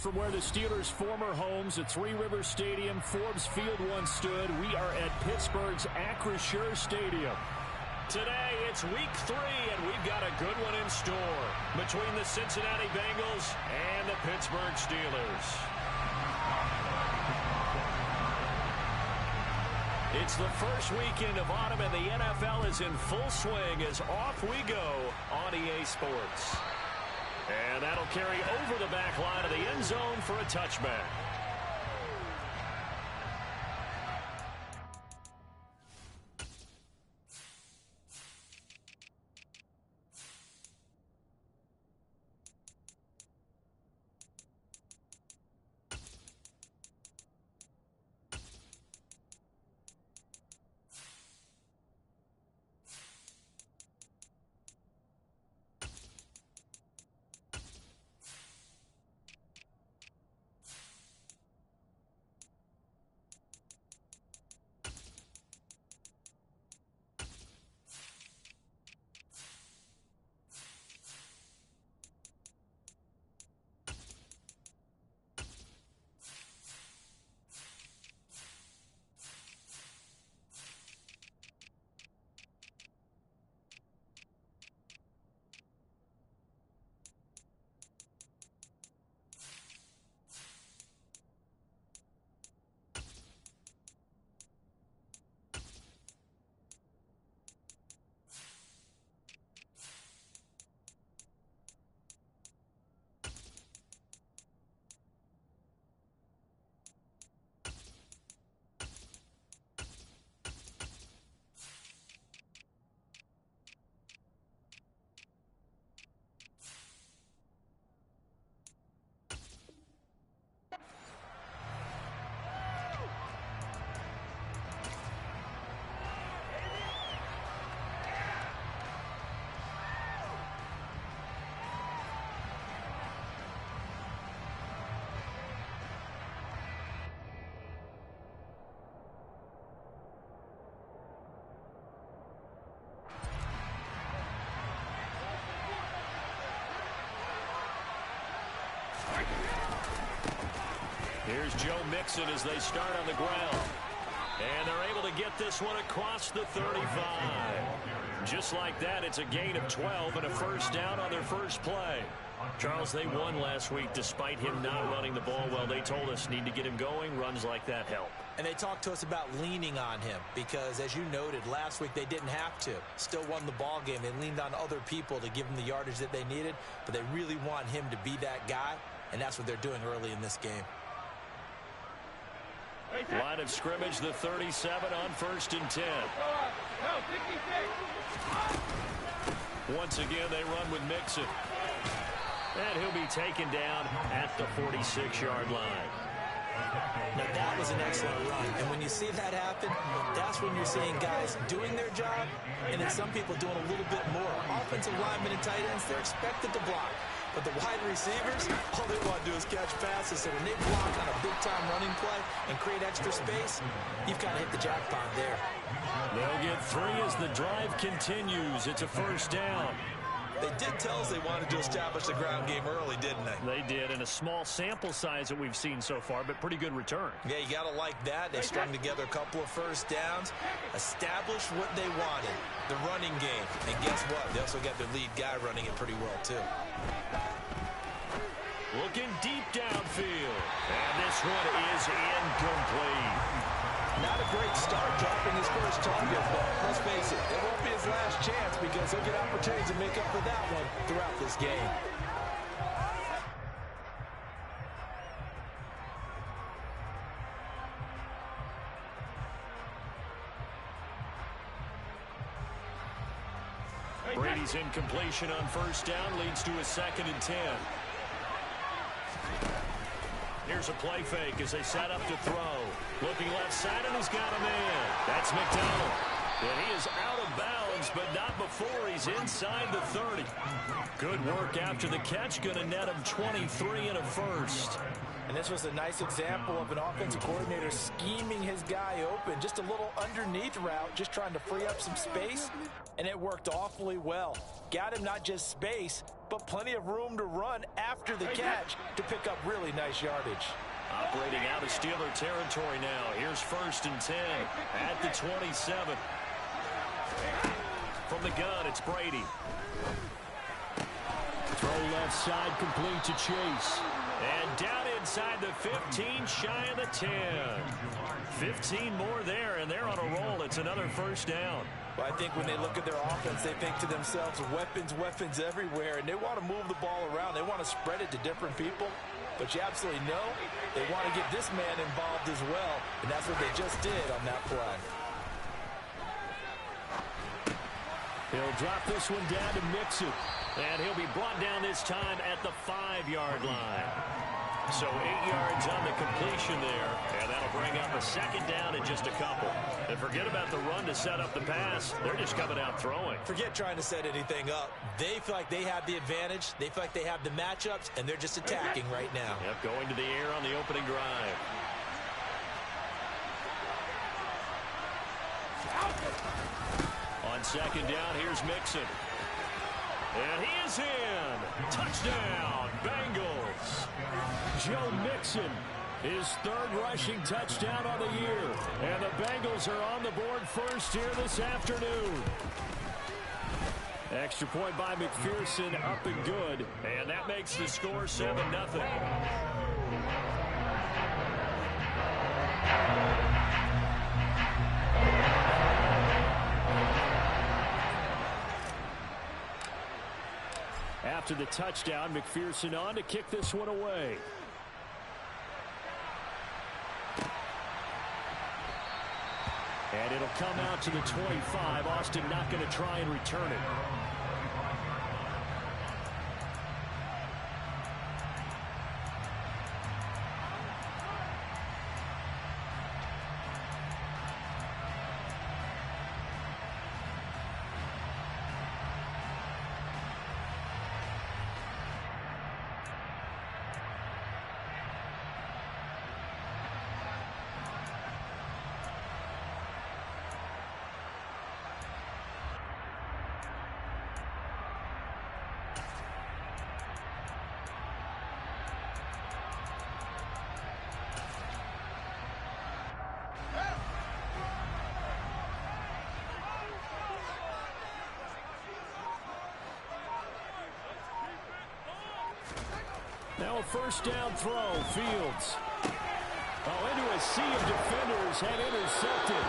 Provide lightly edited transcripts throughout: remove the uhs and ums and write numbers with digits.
from where the Steelers' former homes at Three Rivers Stadium, Forbes Field once stood. We are at Pittsburgh's Acrisure Stadium. Today, it's week 3, and we've got a good one in store between the Cincinnati Bengals and the Pittsburgh Steelers. It's the first weekend of autumn, and the NFL is in full swing as off we go on EA Sports. And that'll carry over the back line of the end zone for a touchback. Here's Joe Mixon as they start on the ground. And they're able to get this one across the 35. Just like that, it's a gain of 12 and a first down on their first play. Charles, they won last week despite him not running the ball well. They told us need to get him going. Runs like that help. And they talked to us about leaning on him because, as you noted, last week they didn't have to. Still won the ball game. They leaned on other people to give them the yardage that they needed, but they really want him to be that guy, and that's what they're doing early in this game. Line of scrimmage, the 37 on 1st and 10. Once again, they run with Mixon. And he'll be taken down at the 46-yard line. Now, that was an excellent run. And when you see that happen, that's when you're seeing guys doing their job and then some people doing a little bit more. Offensive linemen and tight ends, they're expected to block. But the wide receivers, all they want to do is catch passes. So when they block on a big-time running play and create extra space, you've kind of hit the jackpot there. They'll get 3 as the drive continues. It's a first down. They did tell us they wanted to establish the ground game early, didn't they? They did, in a small sample size that we've seen so far, but pretty good return. Yeah, you got to like that. They strung together a couple of first downs, established what they wanted, the running game. And guess what? They also got their lead guy running it pretty well, too. Looking deep downfield. And this one is incomplete. Not a great start dropping his first target, but let's face it, it won't be his last chance because he'll get opportunities to make up for that one throughout this game. Brady's incompletion on first down leads to a 2nd and 10. Here's a play fake as they set up to throw. Looking left side, and he's got him in. That's McDonald. And he is out of bounds, but not before he's inside the 30. Good work after the catch. Going to net him 23 and a first. And this was a nice example of an offensive coordinator scheming his guy open. Just a little underneath route, just trying to free up some space, and it worked awfully well. Got him not just space, but plenty of room to run after the catch to pick up really nice yardage. Operating out of Steeler territory now. Here's 1st and 10 at the 27. From the gun, it's Brady. Throw left side, complete to Chase. And down inside the 15, shy of the 10. 15 more there, and they're on a roll. It's another 1st down. Well, I think when they look at their offense, they think to themselves, weapons, weapons everywhere, and they want to move the ball around. They want to spread it to different people. But you absolutely know they want to get this man involved as well, and that's what they just did on that play. He'll drop this one down to Mixon. And he'll be brought down this time at the 5-yard line. So 8 yards on the completion there. And that'll bring up a 2nd down in just a couple. And forget about the run to set up the pass. They're just coming out throwing. Forget trying to set anything up. They feel like they have the advantage. They feel like they have the matchups, and they're just attacking right now. Yep, going to the air on the opening drive. On 2nd down, here's Mixon. And he is in. Touchdown, Bengals. Joe Mixon, his 3rd rushing touchdown on the year. And the Bengals are on the board first here this afternoon. Extra point by McPherson, up and good. And that makes the score 7-0. After the touchdown, McPherson on to kick this one away. And it'll come out to the 25. Austin not going to try and return it. Now a 1st down throw, Fields. Oh, into a sea of defenders, had intercepted.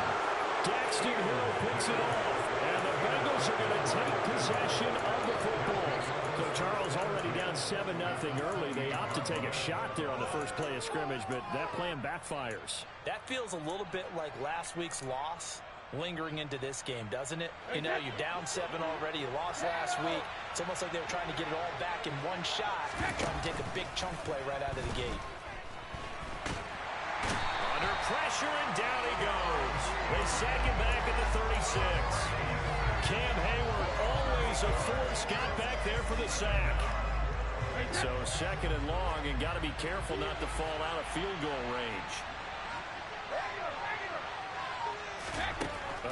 Daxton Hill picks it off, and the Bengals are going to take possession of the football. So Charles already down 7-0 early. They opt to take a shot there on the first play of scrimmage, but that plan backfires. That feels a little bit like last week's loss lingering into this game, doesn't it? You know, you're down 7 already. You lost last week. It's almost like they were trying to get it all back in one shot, trying to take a big chunk play right out of the gate. Under pressure, and down he goes. They sack him back at the 36. Cam Hayward, always a force, got back there for the sack. So 2nd and long, and got to be careful not to fall out of field goal range.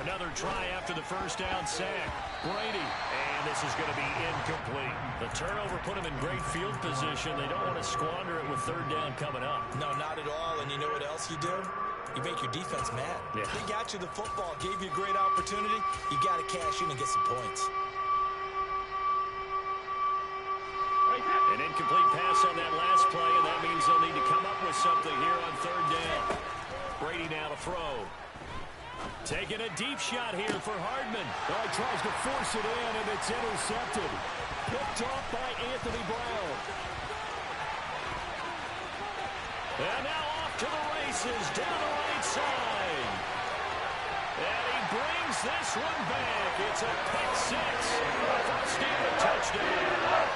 Another try after the 1st down sack. Brady, and this is going to be incomplete. The turnover put him in great field position. They don't want to squander it with 3rd down coming up. No, not at all. And you know what else you do? You make your defense mad. Yeah. They got you the football, gave you a great opportunity. You got to cash in and get some points. An incomplete pass on that last play, and that means they'll need to come up with something here on 3rd down. Brady now to throw. Taking a deep shot here for Hardman. Oh, he tries to force it in, and it's intercepted. Picked off by Anthony Brown. And now off to the races down the right side. And he brings this one back. It's a pick 6. First down and touchdown.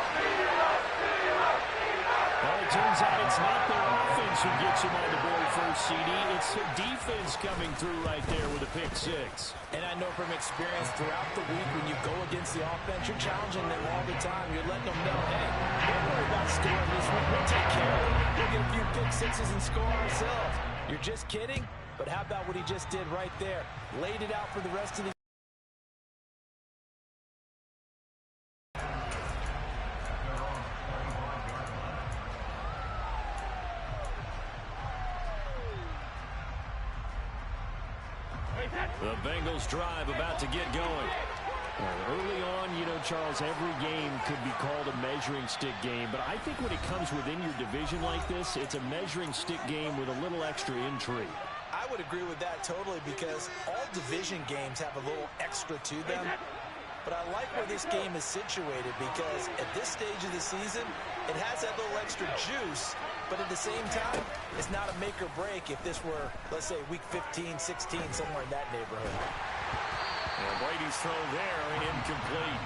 Well, it turns out it's not their offense who gets him on the board first, CD. It's their defense coming through right there with a pick 6. And I know from experience throughout the week when you go against the offense, you're challenging them all the time. You're letting them know, hey, don't worry about scoring this one. We'll take care of it. We'll get a few picks pick sixes and score ourselves. You're just kidding? But how about what he just did right there? Laid it out for the rest of the The Bengals drive about to get going. Early on, you know, Charles, every game could be called a measuring stick game. But I think when it comes within your division like this, it's a measuring stick game with a little extra intrigue. I would agree with that totally because all division games have a little extra to them. But I like where this game is situated because at this stage of the season, it has that little extra juice. But at the same time, it's not a make or break if this were, let's say, week 15, 16, somewhere in that neighborhood. And Brady's throw there, incomplete.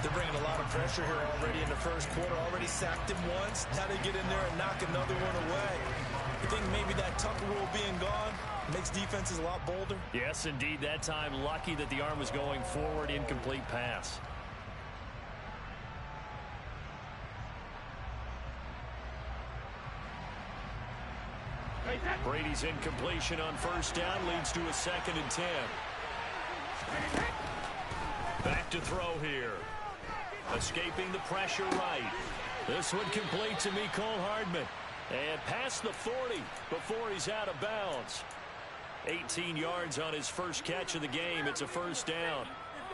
They're bringing a lot of pressure here already in the first quarter. Already sacked him once. Now they get in there and knock another one away. You think maybe that Tucker rule being gone makes defenses a lot bolder? Yes, indeed. That time, lucky that the arm was going forward. Incomplete pass. Brady's incompletion on first down leads to a 2nd and 10. Back to throw here. Escaping the pressure right. This one complete to Mecole Hardman. And past the 40 before he's out of bounds. 18 yards on his first catch of the game. It's a first down.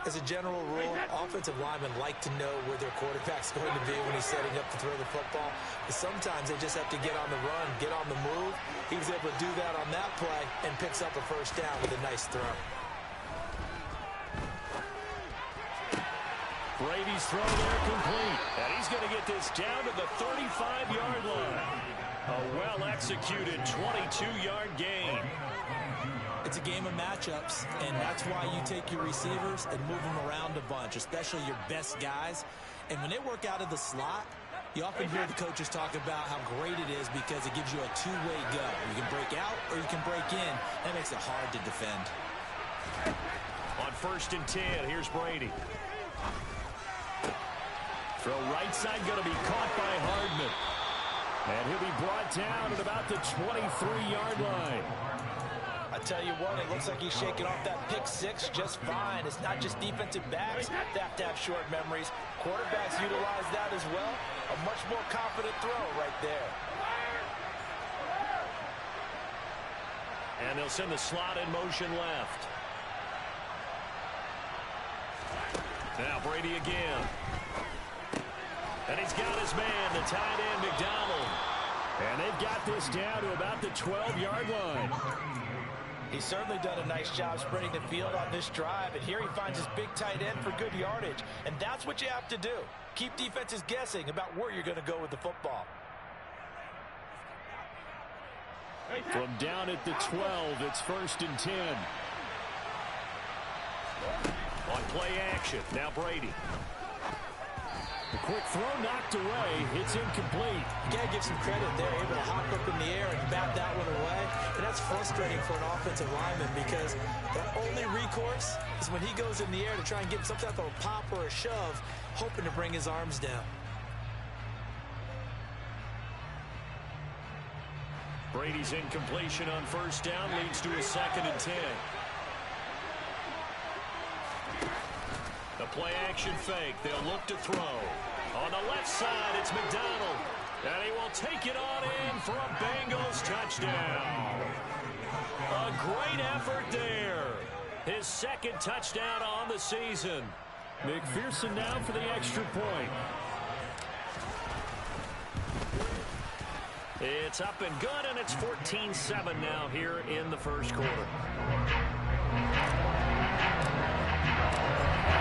As a general rule, offensive linemen like to know where their quarterback's going to be when he's setting up to throw the football. But sometimes they just have to get on the run, get on the move. He was able to do that on that play and picks up a first down with a nice throw. Brady's throw there complete. And he's going to get this down to the 35-yard line. A well-executed 22-yard gain. It's a game of matchups, and that's why you take your receivers and move them around a bunch, especially your best guys. And when they work out of the slot, you often hear the coaches talk about how great it is because it gives you a two-way go. You can break out or you can break in. That makes it hard to defend. On 1st and 10, here's Brady. Throw right side going to be caught by Hardman. And he'll be brought down at about the 23-yard line. I tell you what, it looks like he's shaking off that pick six just fine. It's not just defensive backs that have to have short memories. Quarterbacks utilize that as well. A much more confident throw right there. And they'll send the slot in motion left. Now Brady again. And he's got his man, the tight end, McDonald. And they've got this down to about the 12-yard line. He's certainly done a nice job spreading the field on this drive, and here he finds his big tight end for good yardage. And that's what you have to do. Keep defenses guessing about where you're going to go with the football. From down at the 12, it's 1st and 10. On play action, now Brady. The quick throw knocked away. It's incomplete. You got to give some credit there. Able to hop up in the air and bat that one away. And that's frustrating for an offensive lineman because their only recourse is when he goes in the air to try and get some type of a pop or a shove, hoping to bring his arms down. Brady's incompletion on first down leads to a 2nd and 10. The play action fake. They'll look to throw. On the left side, it's McDonald. And he will take it on in for a Bengals touchdown. A great effort there. His 2nd touchdown on the season. McPherson now for the extra point. It's up and good, and it's 14-7 now here in the first quarter.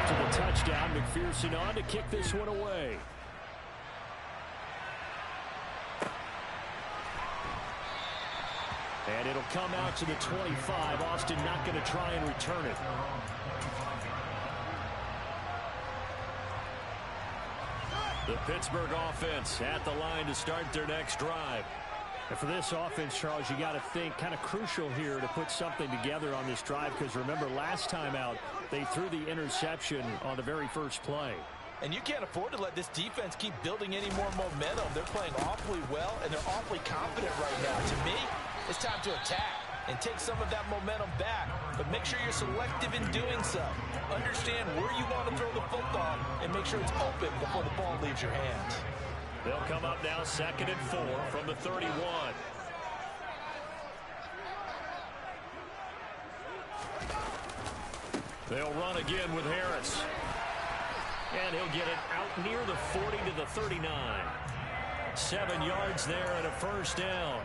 After the touchdown, McPherson on to kick this one away. And it'll come out to the 25. Austin not going to try and return it. The Pittsburgh offense at the line to start their next drive. And for this offense, Charles, you got to think kind of crucial here to put something together on this drive because remember last time out, they threw the interception on the very first play. And you can't afford to let this defense keep building any more momentum. They're playing awfully well, and they're awfully confident right now. To me, it's time to attack and take some of that momentum back. But make sure you're selective in doing so. Understand where you want to throw the football and make sure it's open before the ball leaves your hands. They'll come up now 2nd and 4 from the 31. They'll run again with Harris. And he'll get it out near the 40 to the 39. 7 yards there and a first down.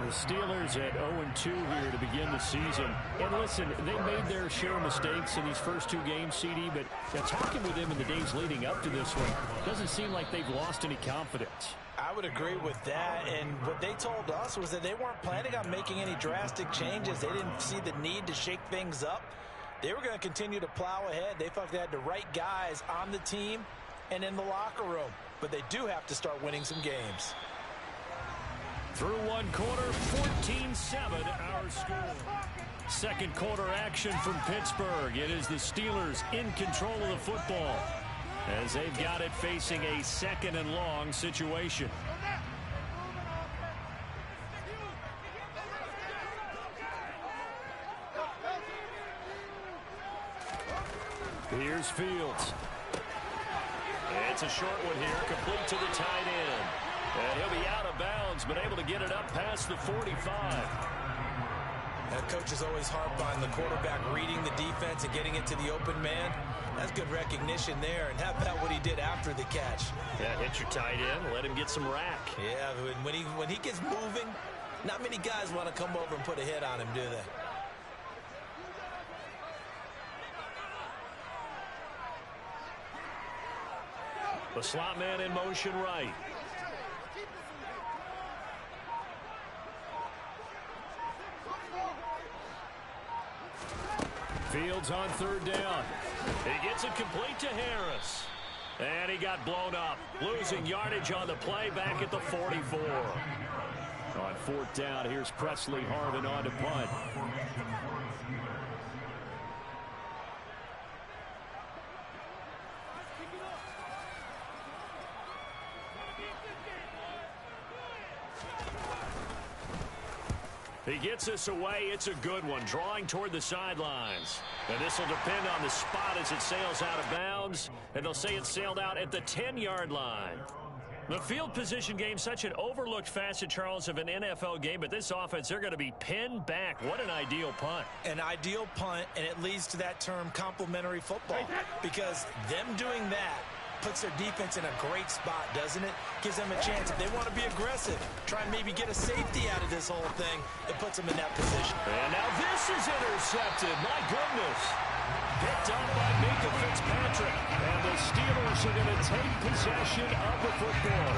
The Steelers at 0-2 here to begin the season. And listen, they made their share of mistakes in these first 2 games, CD, but talking with them in the days leading up to this one, doesn't seem like they've lost any confidence. I would agree with that, and what they told us was that they weren't planning on making any drastic changes. They didn't see the need to shake things up. They were going to continue to plow ahead. They felt they had the right guys on the team and in the locker room, but they do have to start winning some games. Through 1 quarter, 14-7 our score. Second quarter action from Pittsburgh. It is the Steelers in control of the football as they've got it facing a 2nd and long situation. Here's Fields. It's a short one here, complete to the tight end. And he'll be out of bounds, but able to get it up past the 45. That coach is always harp on the quarterback reading the defense and getting it to the open man. That's good recognition there. And how about what he did after the catch? Yeah, hit your tight end, let him get some rack. Yeah, when he gets moving, not many guys want to come over and put a hit on him, do they? The slot man in motion right. Fields on 3rd down. He gets it complete to Harris. And he got blown up. Losing yardage on the play back at the 44. On 4th down, here's Presley Harvin on to punt. He gets this away. It's a good one. Drawing toward the sidelines. And this will depend on the spot as it sails out of bounds. And they'll say it sailed out at the 10-yard line. The field position game, such an overlooked facet, Charles, of an NFL game. But this offense, they're going to be pinned back. What an ideal punt. An ideal punt, and it leads to that term complementary football. Because them doing that puts their defense in a great spot, doesn't it? Gives them a chance. If they want to be aggressive, try and maybe get a safety out of this whole thing, it puts them in that position. And now this is intercepted. My goodness. Picked up by Minka Fitzpatrick. And the Steelers are going to take possession of the football.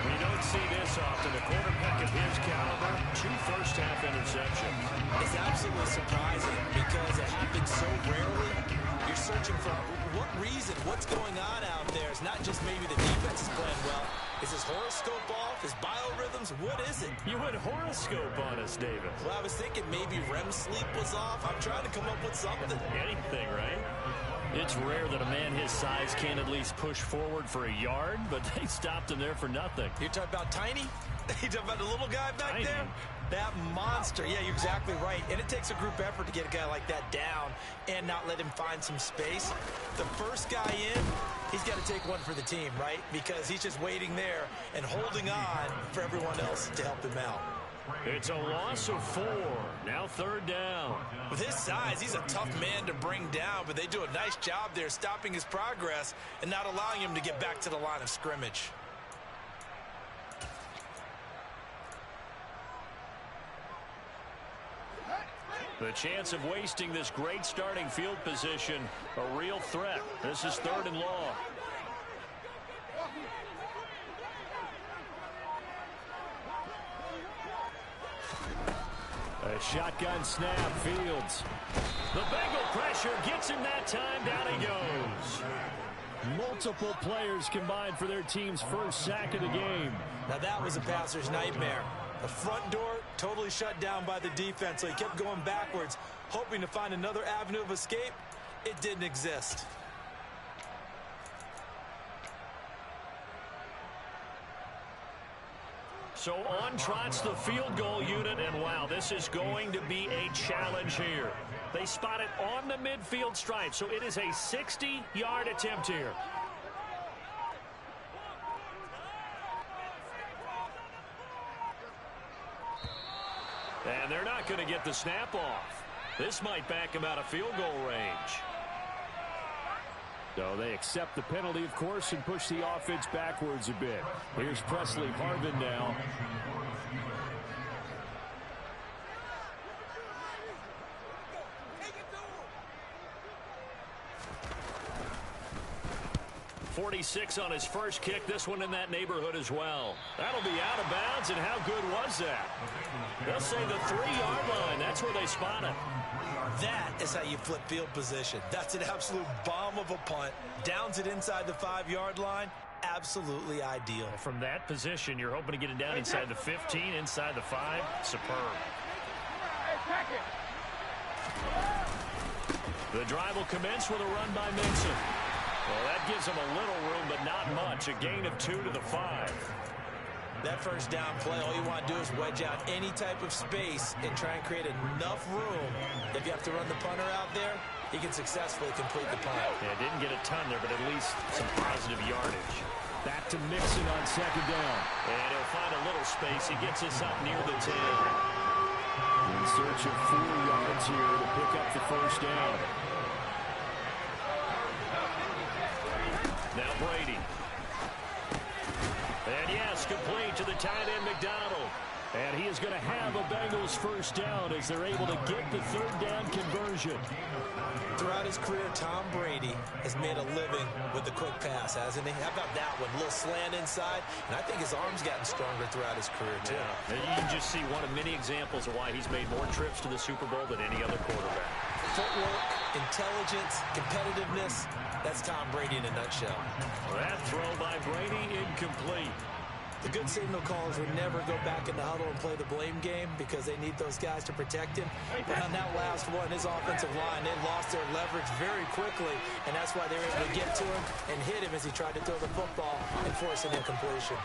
We don't see this often. A quarterback of his caliber, 2 first-half interceptions. It's absolutely surprising because it happens so rarely. You're searching for what reason, what's going on out there. It's not just maybe the defense is playing well. Is his horoscope off? His biorhythms? What is it? You went horoscope on us, David. Well, I was thinking maybe REM sleep was off. I'm trying to come up with something. Anything, right? It's rare that a man his size can at least push forward for a yard, but they stopped him there for nothing. You're talking about Tiny? You're talking about the little guy back Tiny. there? That monster. Yeah, you're exactly right. And it takes a group effort to get a guy like that down and not let him find some space. The first guy in, he's got to take one for the team, right? Because he's just waiting there and holding on for everyone else to help him out. It's a loss of 4. Now 3rd down. With his size, he's a tough man to bring down, but they do a nice job there stopping his progress and not allowing him to get back to the line of scrimmage. The chance of wasting this great starting field position, a real threat. This is 3rd and long. A shotgun snap, Fields. The Bengal pressure gets him that time. Down he goes. Multiple players combined for their team's first sack of the game. Now that was a passer's nightmare. The front door totally shut down by the defense, so he kept going backwards, hoping to find another avenue of escape. It didn't exist. So on trots the field goal unit, and wow, this is going to be a challenge here. They spot it on the midfield stripe, so it is a 60-yard attempt here. And they're not going to get the snap off. This might back him out of field goal range. So they accept the penalty, of course, and push the offense backwards a bit. Here's Presley Harvin now. .46 on his first kick. This one in that neighborhood as well. That'll be out of bounds, and how good was that? They'll say the 3-yard line. That's where they spot it. That is how you flip field position. That's an absolute bomb of a punt. Downs it inside the 5-yard line. Absolutely ideal. From that position, you're hoping to get it down inside the 15, inside the 5. Superb. The drive will commence with a run by Mixon. Well, that gives them a little room, but not much. A gain of 2 to the 5. That first down play, all you want to do is wedge out any type of space and try and create enough room. If you have to run the punter out there, he can successfully complete the punt. Yeah, didn't get a ton there, but at least some positive yardage. Back to Mixon on second down. And he'll find a little space. He gets us up near the 10. In search of 4 yards here to pick up the first down. Now Brady. And yes, complete to the tight end McDonald. And he is going to have a Bengals first down as they're able to get the third down conversion. Throughout his career, Tom Brady has made a living with the quick pass, hasn't he? How about that one? A little slant inside, and I think his arm's gotten stronger throughout his career, too. Yeah. And you can just see one of many examples of why he's made more trips to the Super Bowl than any other quarterback. Footwork, intelligence, competitiveness, that's Tom Brady in a nutshell. That throw by Brady incomplete. The good signal callers would never go back in the huddle and play the blame game because they need those guys to protect him. But on that last one, his offensive line, they lost their leverage very quickly, and that's why they were able to get to him and hit him as he tried to throw the football and force an incompletion.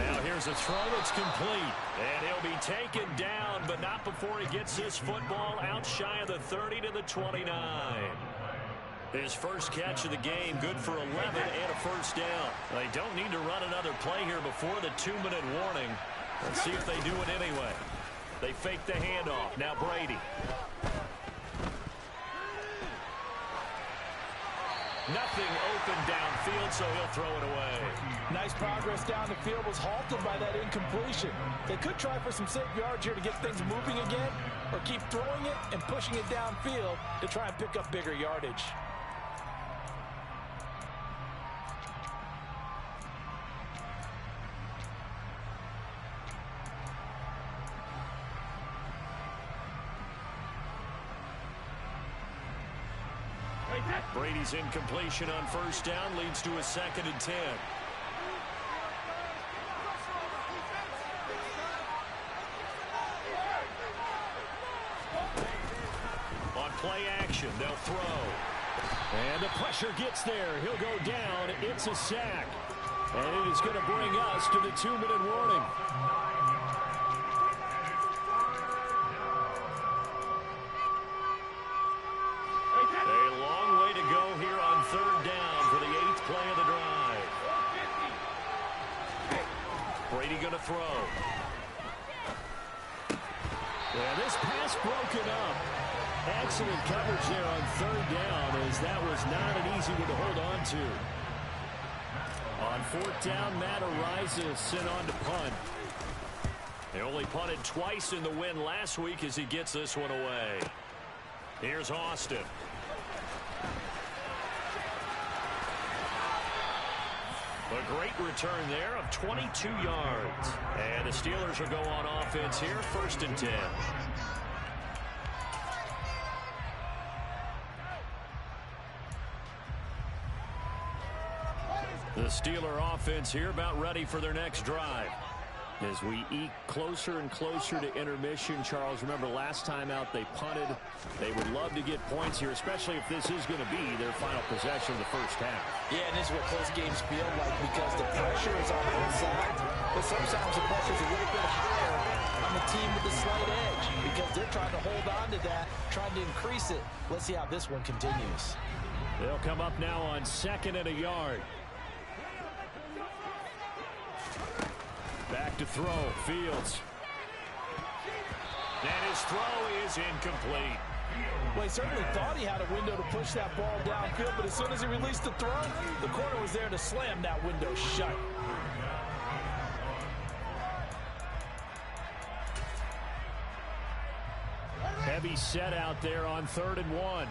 Now here's a throw that's complete, and he'll be taken down, but not before he gets this football out shy of the 30 to the 29. His first catch of the game, good for 11 and a first down. They don't need to run another play here before the 2-minute warning. Let's see if they do it anyway. They fake the handoff. Now Brady. Nothing open downfield, so he'll throw it away. Nice progress down the field, was halted by that incompletion. They could try for some safe yards here to get things moving again, or keep throwing it and pushing it downfield to try and pick up bigger yardage. Brady's incompletion on first down leads to a 2nd and 10. On play action, they'll throw. And the pressure gets there. He'll go down. It's a sack. And it is going to bring us to the 2-minute warning. Third down for the 8th play of the drive. Brady going to throw. Yeah, this pass broken up. Excellent coverage there on third down, as that was not an easy one to hold on to. On 4th down, Matt Araiza sent on to punt. He only punted twice in the win last week as he gets this one away. Here's Austin. A great return there of 22 yards. And the Steelers will go on offense here, 1st and 10. The Steeler offense here about ready for their next drive. As we eke closer and closer to intermission, Charles, remember last time out they punted. They would love to get points here, especially if this is going to be their final possession of the first half. Yeah, and this is what close games feel like because the pressure is on both sides. But But sometimes the pressure's a little bit higher on the team with the slight edge because they're trying to hold on to that, trying to increase it. Let's see how this one continues. They'll come up now on 2nd and a yard. Back to throw. Fields. And his throw is incomplete. Well, he certainly thought he had a window to push that ball downfield, but as soon as he released the throw, the corner was there to slam that window shut. Heavy set out there on 3rd and 1.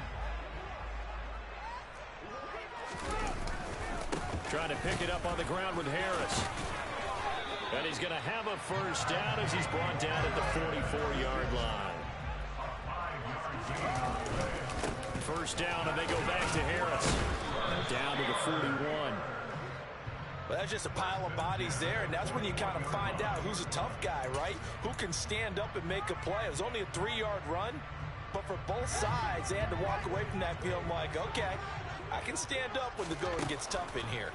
Trying to pick it up on the ground with Harris. And he's going to have a first down as he's brought down at the 44-yard line. First down, and they go back to Harris. Down to the 41. Well, that's just a pile of bodies there, and that's when you kind of find out who's a tough guy, right? Who can stand up and make a play. It was only a 3-yard run, but for both sides, they had to walk away from that feeling like, okay, I can stand up when the going gets tough in here.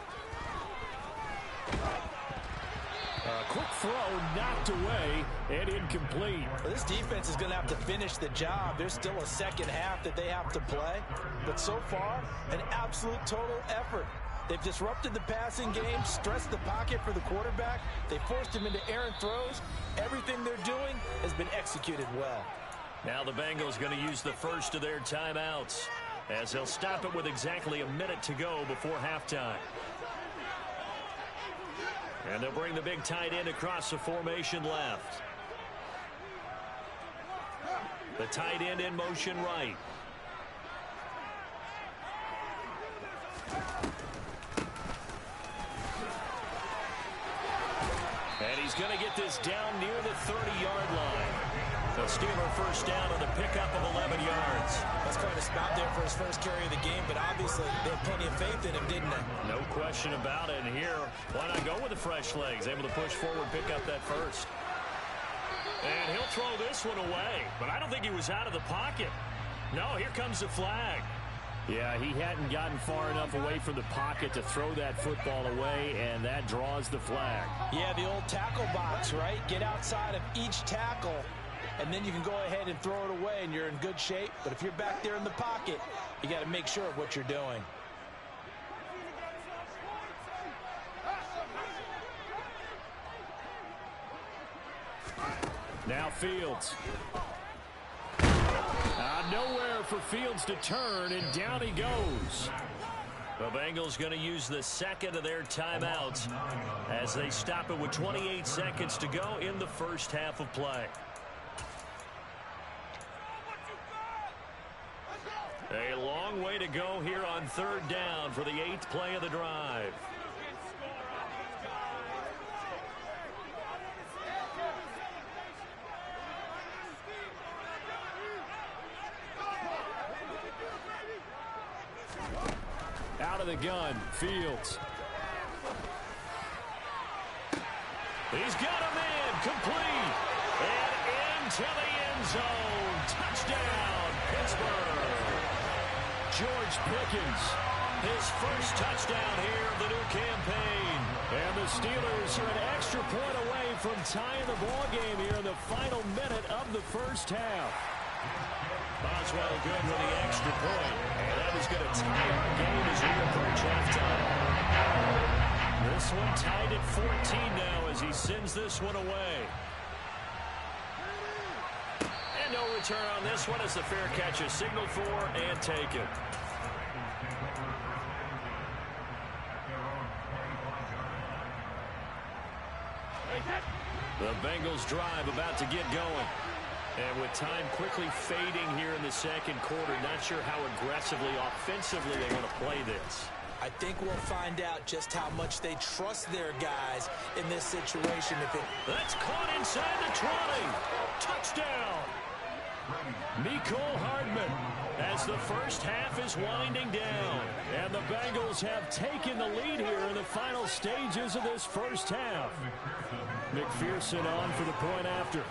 Quick throw knocked away and incomplete. Well, this defense is going to have to finish the job. There's still a second half that they have to play. But so far, an absolute total effort. They've disrupted the passing game, stressed the pocket for the quarterback. They forced him into errant throws. Everything they're doing has been executed well. Now the Bengals going to use the first of their timeouts as they'll stop it with exactly a minute to go before halftime. And they'll bring the big tight end across the formation left. The tight end in motion right. And he's going to get this down near the 30-yard line. The Steeler first down on the pickup of 11 yards. That's quite a spot there for his first carry of the game, but obviously they had plenty of faith in him, didn't they? No question about it. And here, why not go with the fresh legs? Able to push forward, pick up that first. And he'll throw this one away, but I don't think he was out of the pocket. No, here comes the flag. Yeah, he hadn't gotten far enough away from the pocket to throw that football away, and that draws the flag. Yeah, the old tackle box, right? Get outside of each tackle, and then you can go ahead and throw it away, and you're in good shape. But if you're back there in the pocket, you got to make sure of what you're doing. Now Fields. Nowhere for Fields to turn, and down he goes. The Bengals going to use the second of their timeouts as they stop it with 28 seconds to go in the first half of play. A long way to go here on third down for the 8th play of the drive. Out of the gun, Fields. He's got a man, complete, and into the end zone. Touchdown, Pittsburgh. George Pickens. His first touchdown here of the new campaign. And the Steelers are an extra point away from tying the ball game here in the final minute of the first half. Boswell good with the extra point. And that is going to tie our game as we approach halftime. This one tied at 14 now as he sends this one away. And no return on this one as the fair catch is signaled for and taken. The Bengals drive about to get going. And with time quickly fading here in the second quarter, not sure how aggressively, offensively they want to play this. I think we'll find out just how much they trust their guys in this situation. That's caught inside the 20. Touchdown. Mecole Hardman as the first half is winding down. And the Bengals have taken the lead here in the final stages of this first half. McPherson on for the point after.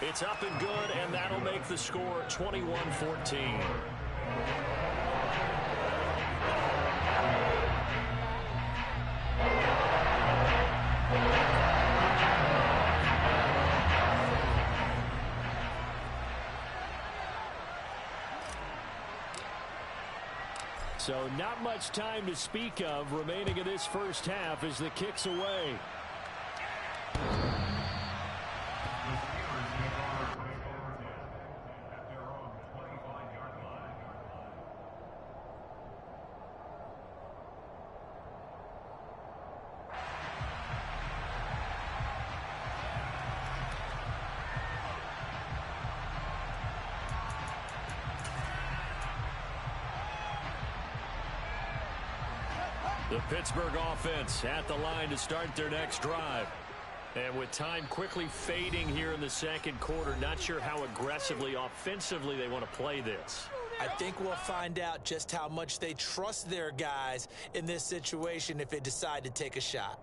It's up and good, and that'll make the score 21-14. So not much time to speak of remaining in this first half as the kick's away. The Pittsburgh offense at the line to start their next drive. And with time quickly fading here in the second quarter, not sure how aggressively, offensively they want to play this. I think we'll find out just how much they trust their guys in this situation if they decide to take a shot.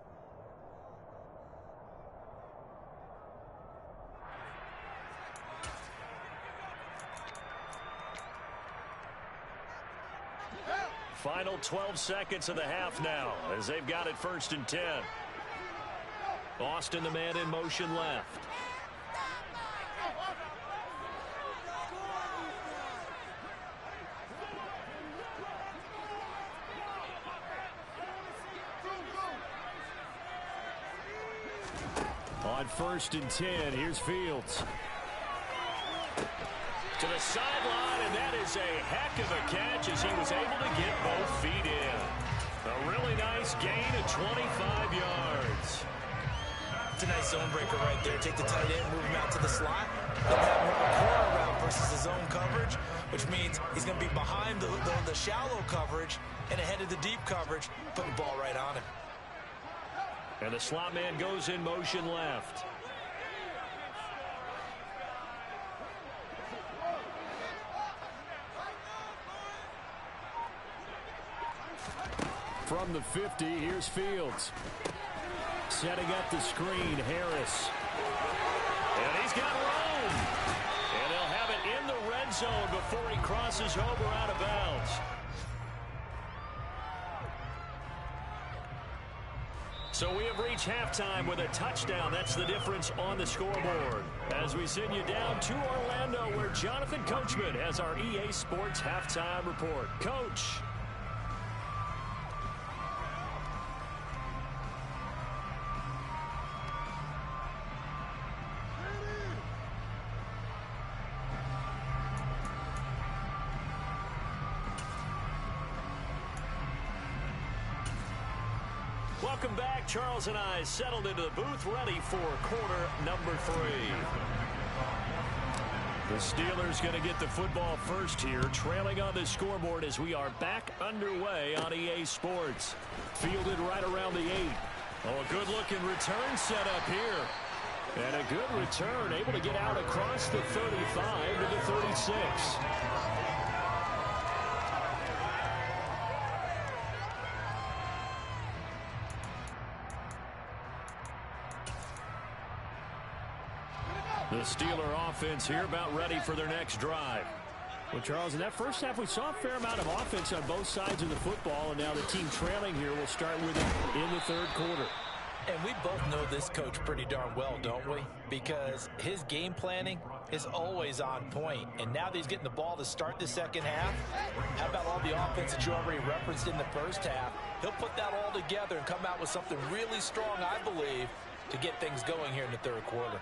Final 12 seconds of the half now as they've got it 1st and 10. Austin, the man in motion left. On 1st and 10, here's Fields. To the sideline, and that is a heck of a catch as he was able to get both feet in. A really nice gain of 25 yards. It's a nice zone breaker right there. Take the tight end, move him out to the slot, and have him run a corner route versus his zone coverage, which means he's going to be behind the shallow coverage and ahead of the deep coverage, put the ball right on him. And the slot man goes in motion left. From the 50, here's Fields. Setting up the screen, Harris. And he's got room. And they'll have it in the red zone before he crosses over out of bounds. So we have reached halftime with a touchdown. That's the difference on the scoreboard. As we send you down to Orlando, where Jonathan Coachman has our EA Sports halftime report. Coach. Welcome back. Charles and I settled into the booth, ready for quarter number 3. The Steelers going to get the football first here, trailing on the scoreboard as we are back underway on EA Sports. Fielded right around the 8. Oh, a good-looking return set up here. And a good return, able to get out across the 35 to the 36. The Steeler offense here about ready for their next drive. Well, Charles, in that first half, we saw a fair amount of offense on both sides of the football, and now the team trailing here will start with it in the third quarter. And we both know this coach pretty darn well, don't we? Because his game planning is always on point. And now that he's getting the ball to start the second half, how about all the offense that you already referenced in the first half? He'll put that all together and come out with something really strong, I believe, to get things going here in the third quarter.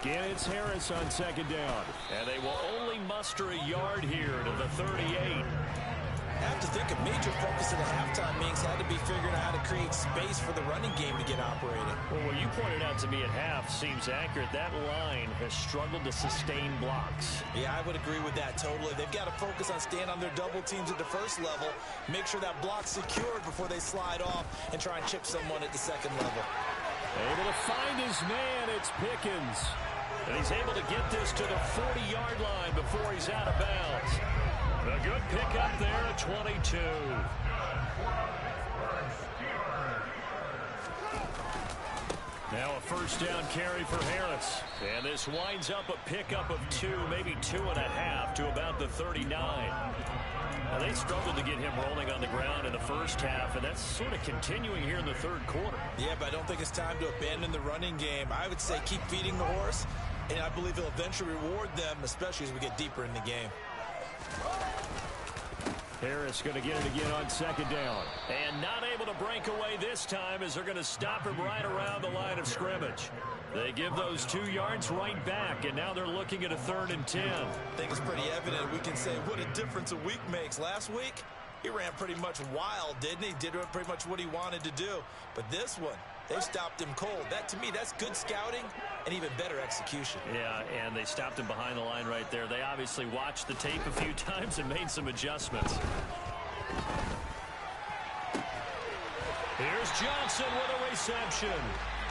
Again, it's Harris on second down. And they will only muster a yard here to the 38. I have to think a major focus of the halftime meetings had to be figuring out how to create space for the running game to get operating. Well, what you pointed out to me at half seems accurate. That line has struggled to sustain blocks. Yeah, I would agree with that totally. They've got to focus on staying on their double teams at the first level, make sure that block's secured before they slide off and try and chip someone at the second level. Able to find his man, it's Pickens. And he's able to get this to the 40-yard line before he's out of bounds. A good pickup there at 22. Now a first down carry for Harris. And this winds up a pickup of 2, maybe 2.5 to about the 39. Now they struggled to get him rolling on the ground in the first half, and that's sort of continuing here in the third quarter. Yeah, but I don't think it's time to abandon the running game. I would say keep feeding the horse And I believe he'll eventually reward them, especially as we get deeper in the game. Harris going to get it again on second down. And not able to break away this time as they're going to stop him right around the line of scrimmage. They give those 2 yards right back, and now they're looking at a 3rd and 10. I think it's pretty evident. We can say what a difference a week makes. Last week, he ran pretty much wild, didn't he? Did pretty much what he wanted to do. But this one, they stopped him cold. That, to me, that's good scouting and even better execution. Yeah, and they stopped him behind the line right there. They obviously watched the tape a few times and made some adjustments. Here's Johnson with a reception.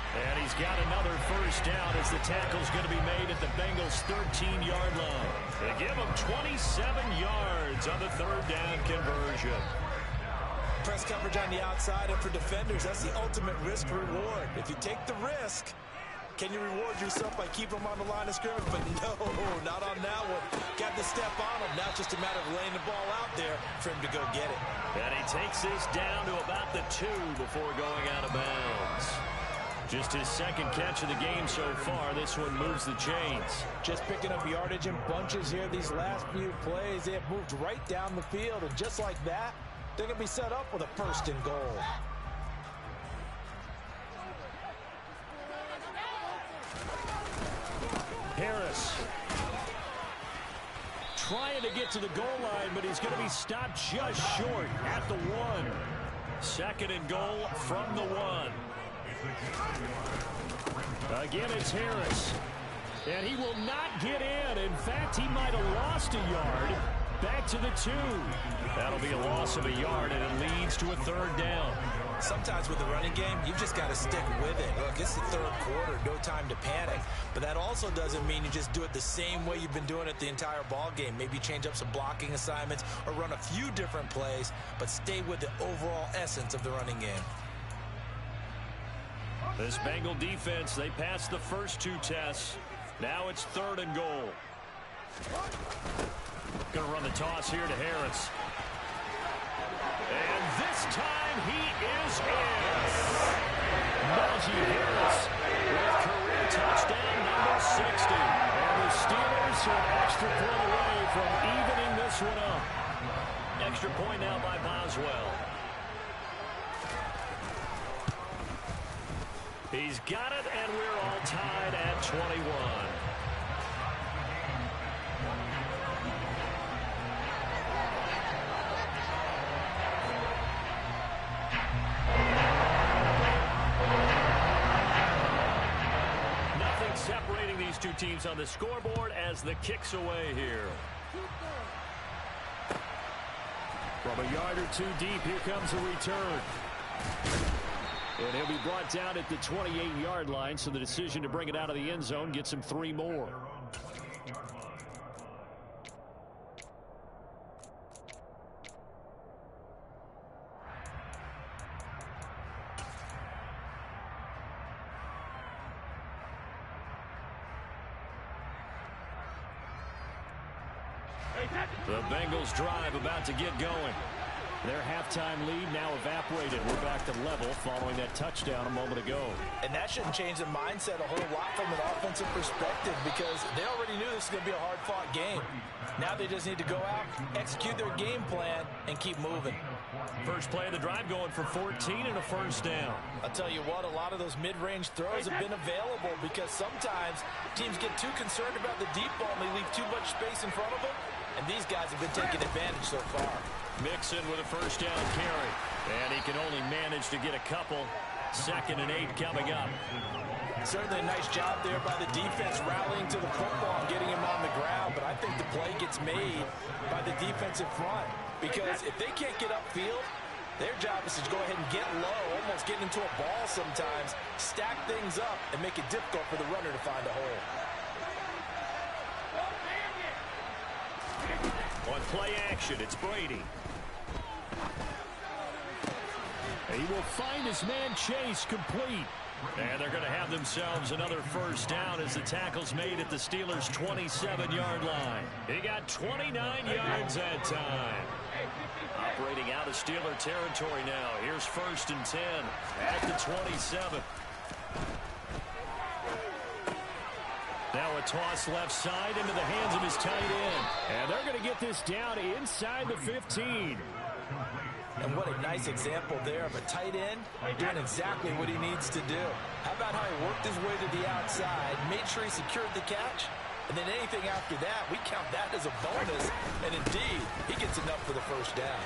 And he's got another first down as the tackle's going to be made at the Bengals' 13-yard line. They give him 27 yards on the 3rd down conversion. Press coverage on the outside, and for defenders, that's the ultimate risk-reward. If you take the risk, can you reward yourself by keeping them on the line of scrimmage? But no, not on that one. Got to step on him. Now it's just a matter of laying the ball out there for him to go get it. And he takes this down to about the 2 before going out of bounds. Just his 2nd catch of the game so far. This one moves the chains. Just picking up yardage in bunches here. These last few plays, they have moved right down the field. And just like that, they're going to be set up with a 1st and goal. Harris trying to get to the goal line, but he's going to be stopped just short at the 1. 2nd and goal from the 1. Again, it's Harris. And he will not get in. In fact, he might have lost a yard. Back to the 2. That'll be a loss of a yard, and it leads to a 3rd down. Sometimes with the running game, you've just got to stick with it. Look, it's the 3rd quarter, no time to panic. But that also doesn't mean you just do it the same way you've been doing it the entire ball game. Maybe change up some blocking assignments or run a few different plays, but stay with the overall essence of the running game. This Bengal defense, they passed the first 2 tests. Now it's 3rd and goal. Going to run the toss here to Harris. And this time he is in. Najee Harris with career touchdown number 60. And the Steelers are an extra point away from evening this one up. Extra point now by Boswell. He's got it, and we're all tied at 21. Nothing separating these 2 teams on the scoreboard as the kick's away here. From a yard or 2 deep, here comes a return. And he'll be brought down at the 28-yard line, so the decision to bring it out of the end zone gets him 3 more. The Bengals drive about to get going. Their halftime lead now evaporated. We're back to level following that touchdown a moment ago. And that shouldn't change the mindset a whole lot from an offensive perspective because they already knew this was going to be a hard-fought game. Now they just need to go out, execute their game plan, and keep moving. First play of the drive going for 14 and a first down. I'll tell you what, a lot of those mid-range throws have been available because sometimes teams get too concerned about the deep ball and they leave too much space in front of them. And these guys have been taking advantage so far. Mixon with a first down carry. And he can only manage to get a couple. 2nd and 8 coming up. Certainly a nice job there by the defense rallying to the football and getting him on the ground. But I think the play gets made by the defensive front. Because if they can't get upfield, their job is to go ahead and get low, almost get into a ball sometimes, stack things up, and make it difficult for the runner to find a hole. On play action, it's Brady. He will find his man Chase complete. And they're going to have themselves another first down as the tackle's made at the Steelers' 27-yard line. He got 29 yards that time. Operating out of Steeler territory now. Here's 1st and 10 at the 27. Now a Toss left side into the hands of his tight end. And they're going to get this down inside the 15. And what a nice example there of a tight end doing exactly what he needs to do. How about how he worked his way to the outside, made sure he secured the catch, and then anything after that, we count that as a bonus. And indeed, he gets enough for the first down.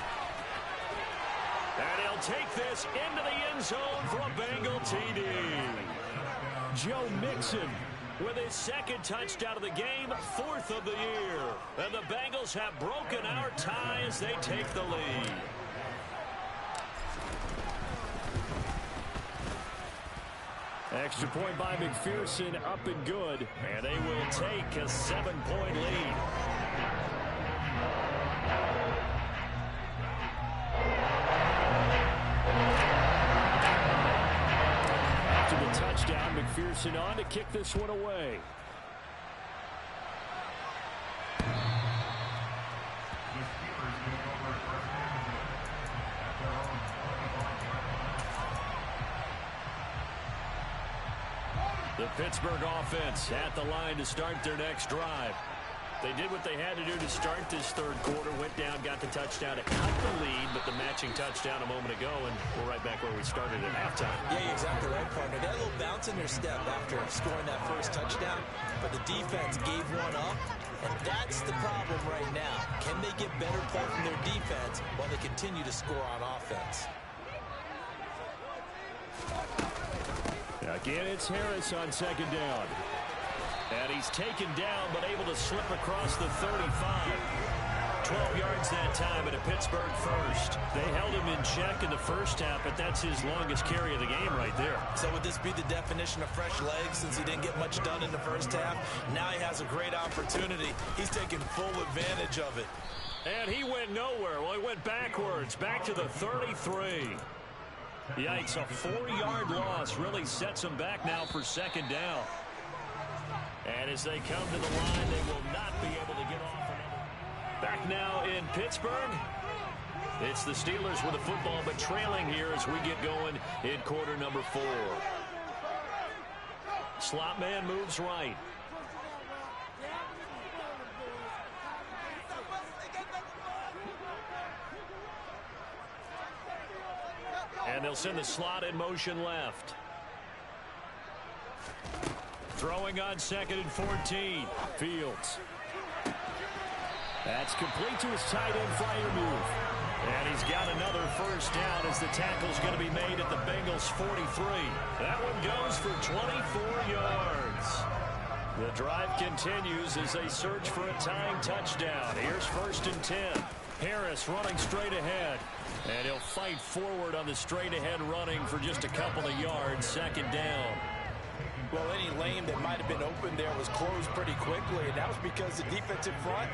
And he'll take this into the end zone for a Bengal TD. Joe Mixon with his second touchdown of the game, 4th of the year. And the Bengals have broken our tie as they take the lead. Extra point by McPherson, up and good. And they will take a 7-point lead. After the touchdown, McPherson on to kick this one away. The Pittsburgh offense at the line to start their next drive. They did what they had to do to start this third quarter, went down, got the touchdown to cut the lead, but the matching touchdown a moment ago, and we're right back where we started at halftime. Yeah, you're exactly right, partner. They had a little bounce in their step after scoring that first touchdown, but the defense gave one up, and that's the problem right now. Can they get better play from their defense while they continue to score on offense? Again, it's Harris on second down. And he's taken down, but able to slip across the 35. 12 yards that time at a Pittsburgh first. They held him in check in the first half, but that's his longest carry of the game right there. So would this be the definition of fresh legs since he didn't get much done in the first half? Now he has a great opportunity. He's taking full advantage of it. And he went nowhere. Well, he went backwards, back to the 33. Yikes, a 4-yard loss really sets him back now for second down. And as they come to the line, they will not be able to get off another. Back now in Pittsburgh. It's the Steelers with the football, but trailing here as we get going in quarter number 4. Slot man moves right. And they'll send the slot in motion left. Throwing on 2nd and 14. Fields. That's complete to his tight end flyer move. And he's got another first down as the tackle's going to be made at the Bengals 43. That one goes for 24 yards. The drive continues as they search for a tying touchdown. Here's 1st and 10. Harris running straight ahead. And he'll fight forward on the straight-ahead running for just a couple of yards. 2nd down. Well, any lane that might have been open there was closed pretty quickly, and that was because the defensive front,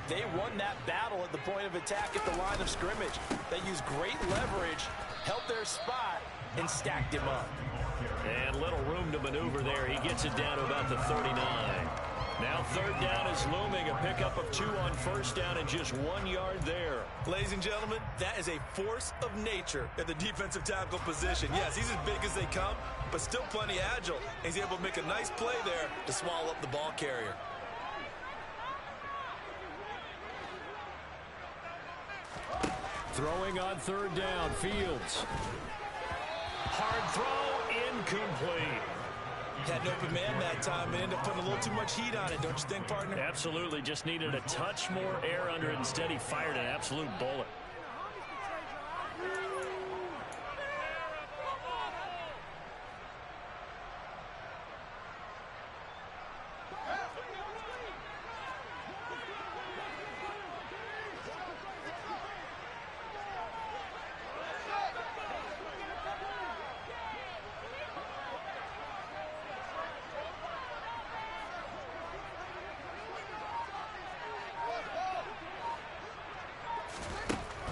they won that battle at the point of attack at the line of scrimmage. They used great leverage, held their spot, and stacked him up. And little room to maneuver there. He gets it down to about the 39. Now 3rd down is looming, a pickup of 2 on 1st down and just 1 yard there. Ladies and gentlemen, that is a force of nature at the defensive tackle position. Yes, he's as big as they come, but still plenty agile. He's able to make a nice play there to swallow up the ball carrier. Throwing on 3rd down, Fields. Hard throw, incomplete. Had an open man that time and ended up putting a little too much heat on it, don't you think, partner? Absolutely. Just needed a touch more air under it. Instead, he fired an absolute bullet.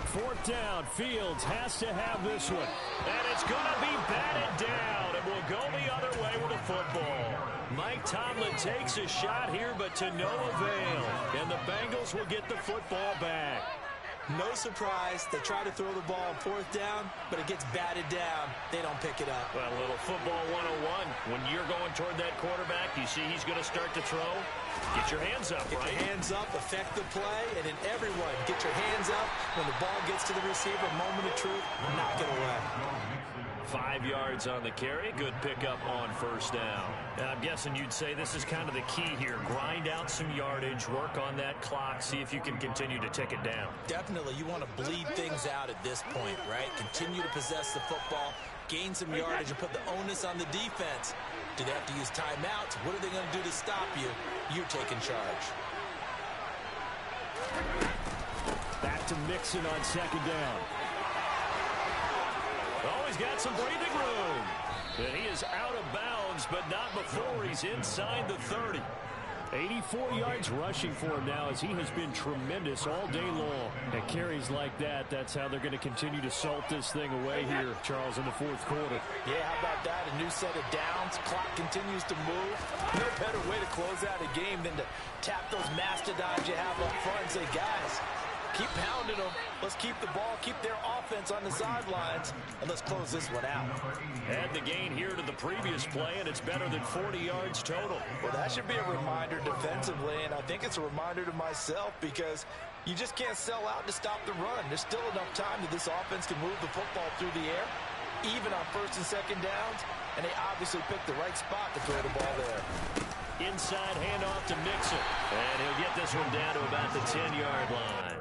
Fourth down, Fields has to have this one. And it's going to be batted down, and we'll go the other way with the football. Mike Tomlin takes a shot here, but to no avail. And the Bengals will get the football back. No surprise. They try to throw the ball on fourth down, but it gets batted down. They don't pick it up. Well, a little football 101. When you're going toward that quarterback, you see he's going to start to throw. Get your hands up, right? Get your hands up, affect the play, and then everyone get your hands up. When the ball gets to the receiver, moment of truth, knock it away. 5 yards on the carry. Good pickup on first down. I'm guessing you'd say this is kind of the key here. Grind out some yardage, work on that clock, see if you can continue to tick it down. Definitely, you want to bleed things out at this point, right? Continue to possess the football, gain some yardage, and put the onus on the defense. Do they have to use timeouts? What are they going to do to stop you? You're taking charge. Back to Mixon on second down. Oh, he's got some breathing room. And he is out of bounds, but not before he's inside the 30. 84 yards rushing for him now as he has been tremendous all day long. At carries like that, that's how they're going to continue to salt this thing away here, Charles, in the fourth quarter. Yeah, how about that? A new set of downs. Clock continues to move. No better way to close out a game than to tap those mastodons you have up front and say, guys, keep pounding them. Let's keep the ball, keep their offense on the sidelines, and let's close this one out. Add the gain here to the previous play, and it's better than 40 yards total. Well, that should be a reminder defensively, and I think it's a reminder to myself because you just can't sell out to stop the run. There's still enough time that this offense can move the football through the air, even on first and second downs, and they obviously picked the right spot to throw the ball there. Inside handoff to Mixon, and he'll get this one down to about the 10-yard line.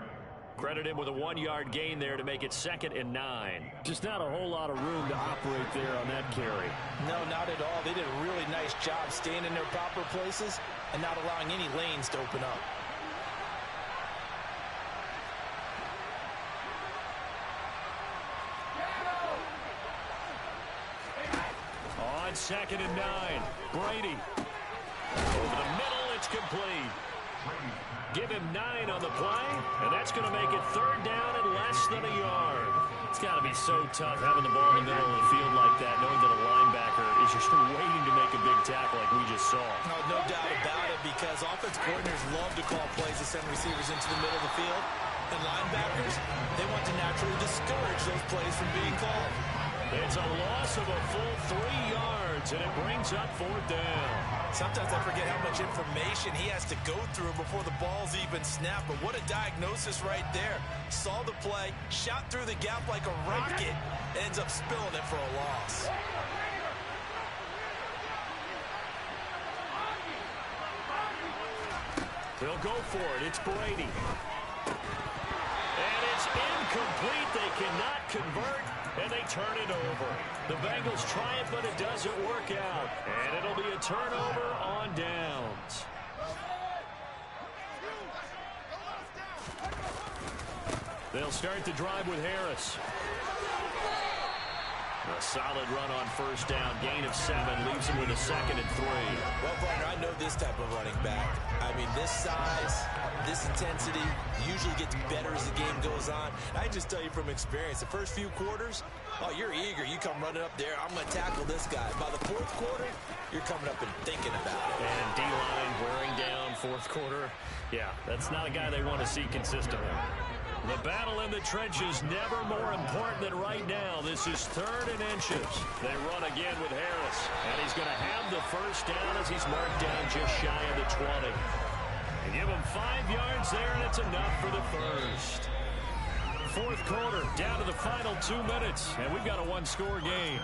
Credit him with a 1-yard gain there to make it 2nd and 9. Just not a whole lot of room to operate there on that carry. No, not at all. They did a really nice job staying in their proper places and not allowing any lanes to open up. On 2nd and 9, Brady. Over the middle, it's complete. Give him 9 on the play, and that's going to make it 3rd down and less than a yard. It's got to be so tough having the ball in the middle of the field like that, knowing that a linebacker is just waiting to make a big tackle like we just saw. No doubt about it, because offense coordinators love to call plays to send receivers into the middle of the field. And linebackers, they want to naturally discourage those plays from being called. It's a loss of a full 3 yards, and it brings up 4th down. Sometimes I forget how much information he has to go through before the ball's even snapped. But what a diagnosis right there. Saw the play, shot through the gap like a rocket, ends up spilling it for a loss. They'll go for it. It's Brady. And it's incomplete. They cannot convert, and they turn it over. The Bengals try it, but it doesn't work out. And it'll be a turnover on downs. They'll start the drive with Harris. A solid run on first down. Gain of 7 leaves him with a 2nd and 3. Well, partner, I know this type of running back. I mean, this size, this intensity usually gets better as the game goes on. I just tell you from experience, the first few quarters, oh, you're eager. You come running up there. I'm going to tackle this guy. By the 4th quarter, you're coming up and thinking about it. And D-line wearing down 4th quarter. Yeah, that's not a guy they want to see consistently. The battle in the trenches never more important than right now. This is 3rd and inches. They run again with Harris. And he's going to have the first down as he's marked down just shy of the 20. They give him 5 yards there, and it's enough for the first. 4th quarter, down to the final 2 minutes. And we've got a 1-score game.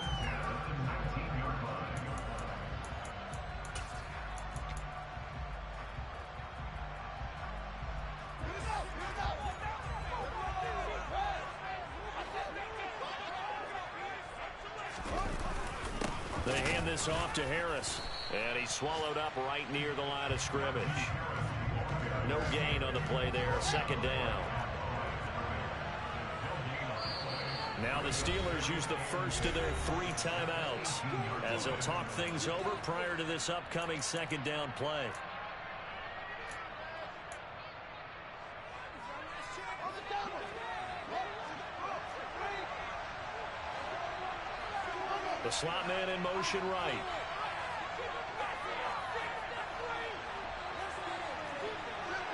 They hand this off to Harris, and he's swallowed up right near the line of scrimmage. No gain on the play there, 2nd down. Now the Steelers use the first of their 3 timeouts as they'll talk things over prior to this upcoming 2nd down play. The slot man in motion right.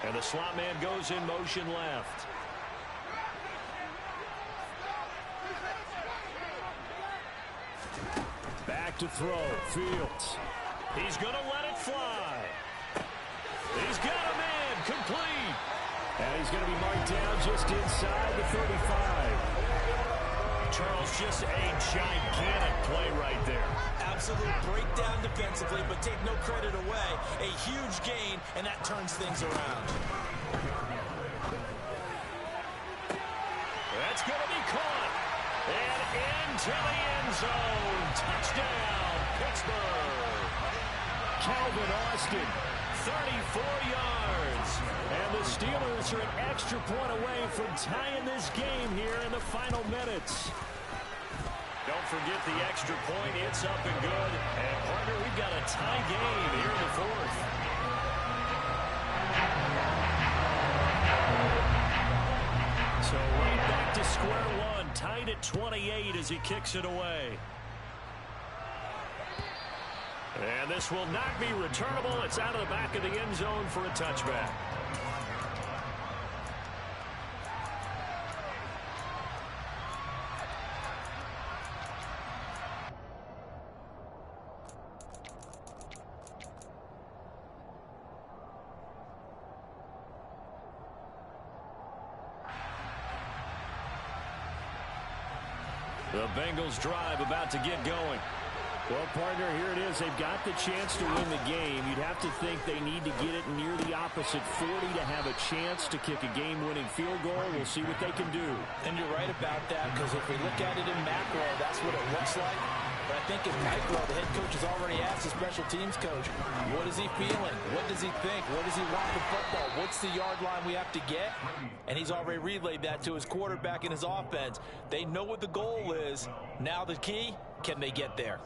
And the slot man goes in motion left. Back to throw. Fields. He's going to let it fly. He's got him in. Complete. And he's going to be marked down just inside the 35. Charles, just a gigantic play right there. Absolute breakdown defensively, but take no credit away. A huge gain, and that turns things around. That's going to be caught. And into the end zone. Touchdown, Pittsburgh. Calvin Austin. 34 yards. And the Steelers are an extra point away from tying this game here in the final minutes. Don't forget the extra point. It's up and good. And, partner, we've got a tie game here in the fourth. So right back to square one. Tied at 28 as he kicks it away. And this will not be returnable. It's out of the back of the end zone for a touchback. The Bengals drive about to get going. Well, partner, here it is. They've got the chance to win the game. You'd have to think they need to get it near the opposite 40 to have a chance to kick a game-winning field goal. We'll see what they can do. And you're right about that, because if we look at it in macro, that's what it looks like. But I think in micro, the head coach has already asked the special teams coach, what is he feeling? What does he think? What does he want for football? What's the yard line we have to get? And he's already relayed that to his quarterback and his offense. They know what the goal is. Now the key, can they get there?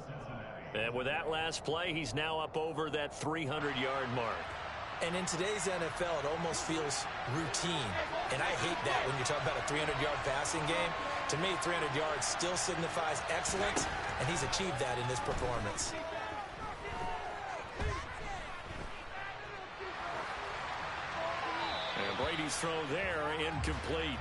And with that last play, he's now up over that 300-yard mark. And in today's NFL, it almost feels routine. And I hate that when you're talking about a 300-yard passing game. To me, 300 yards still signifies excellence, and he's achieved that in this performance. And Brady's throw there, incomplete.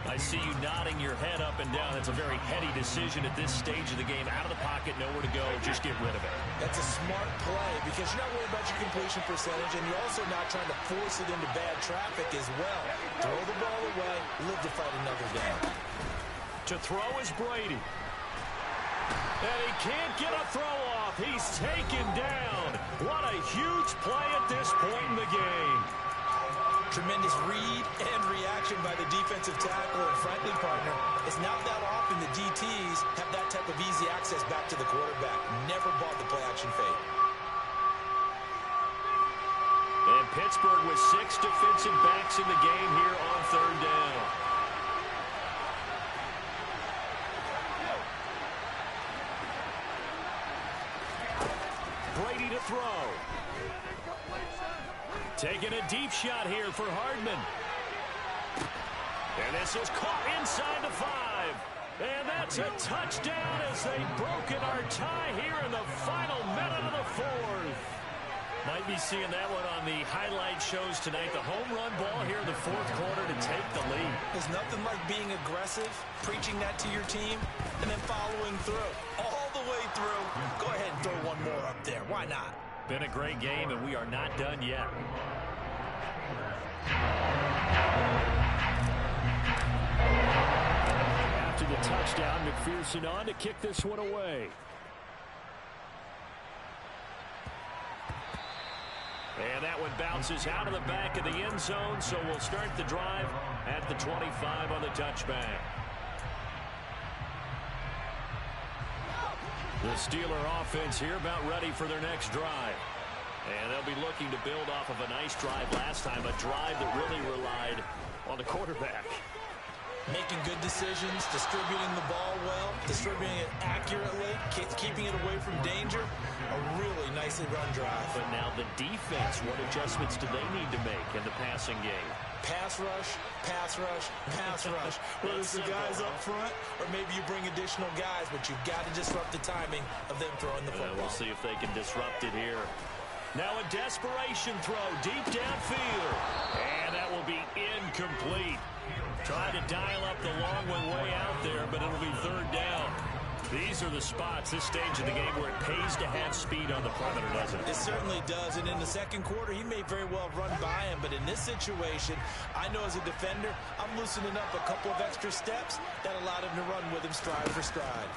I see you nodding your head up and down. It's a very heady decision at this stage of the game. Out of the pocket, nowhere to go. Just get rid of it. That's a smart play because you're not worried about your completion percentage, and you're also not trying to force it into bad traffic as well. Throw the ball away, live to fight another down. To throw is Brady. And he can't get a throw off. He's taken down. What a huge play at this point in the game. Tremendous read and reaction by the defensive tackle, and frankly, partner, it's not that often the DTs have that type of easy access back to the quarterback. Never bought the play-action fake. And Pittsburgh with 6 defensive backs in the game here on third down. Brady to throw. Taking a deep shot here for Hardman. And this is caught inside the 5. And that's a touchdown as they've broken our tie here in the final minute of the fourth. Might be seeing that one on the highlight shows tonight. The home run ball here in the fourth quarter to take the lead. There's nothing like being aggressive, preaching that to your team, and then following through. All the way through. Go ahead and throw one more up there. Why not? Been a great game, and we are not done yet. After the touchdown, McPherson on to kick this one away. And that one bounces out of the back of the end zone, so we'll start the drive at the 25 on the touchback. The Steeler offense here about ready for their next drive. And they'll be looking to build off of a nice drive last time, a drive that really relied on the quarterback. Making good decisions, distributing the ball well, distributing it accurately, keeping it away from danger. A really nicely run drive. But now the defense, what adjustments do they need to make in the passing game? Pass rush, pass rush, pass rush. Whether it's the guys up front or maybe you bring additional guys, but you've got to disrupt the timing of them throwing the football. We'll see if they can disrupt it here. Now a desperation throw deep downfield. And that will be incomplete. Trying to dial up the long one way out there, but it'll be third down. These are the spots, this stage of the game, where it pays to have speed on the perimeter, doesn't it? It certainly does, and in the second quarter, he may very well run by him, but in this situation, I know as a defender, I'm loosening up a couple of extra steps that allowed him to run with him stride for stride.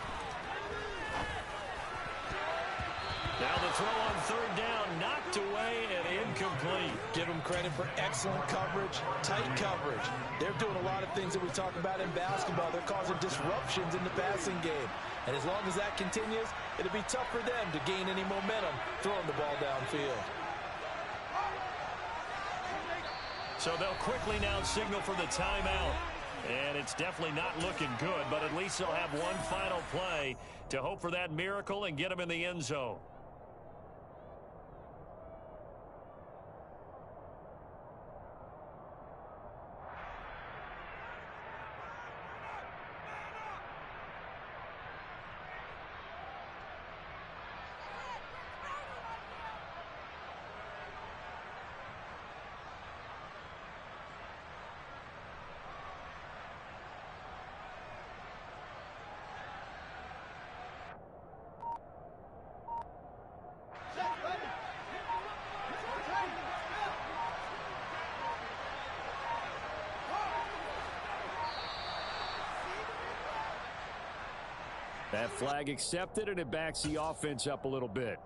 Now the throw on third down, knocked away and incomplete. Give them credit for excellent coverage, tight coverage. They're doing a lot of things that we talk about in basketball. They're causing disruptions in the passing game. And as long as that continues, it'll be tough for them to gain any momentum throwing the ball downfield. So they'll quickly now signal for the timeout. And it's definitely not looking good, but at least they'll have one final play to hope for that miracle and get them in the end zone. That flag accepted, and it backs the offense up a little bit.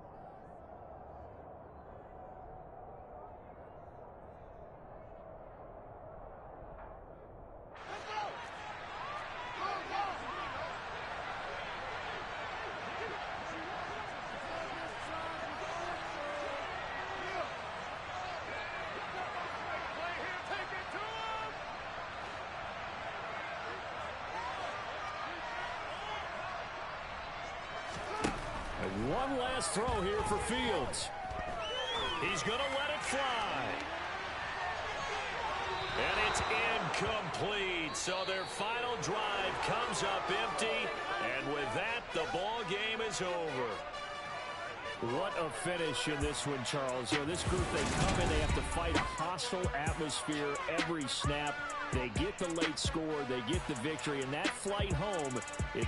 One last throw here for Fields. He's going to let it fly. And it's incomplete. So their final drive comes up empty. And with that, the ball game is over. What a finish in this one, Charles. You know, this group, they come in, they have to fight a hostile atmosphere every snap. They get the late score, they get the victory, and that flight home,